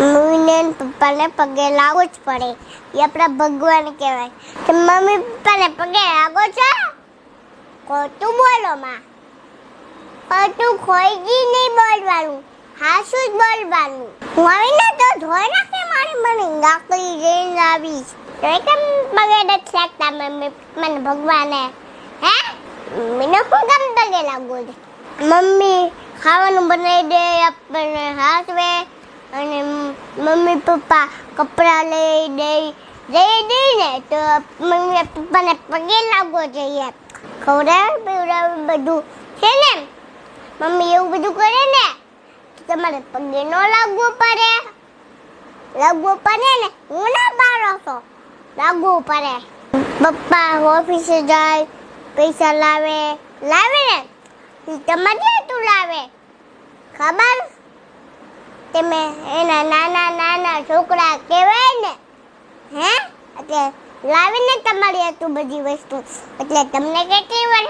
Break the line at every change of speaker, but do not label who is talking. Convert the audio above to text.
મમ્મીને ને પપ્પાને પગે લાગવું જ પડે. એ આપણા ભગવાન કહેવાય. તો મમ્મી પપ્પાને પગે લાગો છો? ખોટું બોલો માં. ખોટું ખોઈજી નહીં બોલવાનું, હાસું જ બોલવાનું. હું આવીને તો ધોઈ નાખે મારી મને ગાકડી જઈને આવીશ. તો કેમ પગે નથી લાગતા મમ્મી પપ્પાને ભગવાને? હે મને શું કામ પગે લાગવું છે? મમ્મી ખાવાનું બનાવી દે, આપણને હાસવે, અને મમ્મી પપ્પા કપડાં લઈ દે ને તો મમ્મી પપ્પાને પગે લાગવો જોઈએ. ખવડાવે બધું છે ને. મમ્મી એવું બધું કરે ને તો તમારે પગે ન લાગવું પડે. લાગવું પડે ને, હું ના પાડો છો, લાગવું પડે. પપ્પા ઓફિસે જાય, પૈસા લાવે ને તમારે તું લાવે ખબર? તમે એના નાના છોકરા કહેવાય ને. હે એટલે લાવીને તમારી હતું બધી વસ્તુ, એટલે તમને કેટલી વાર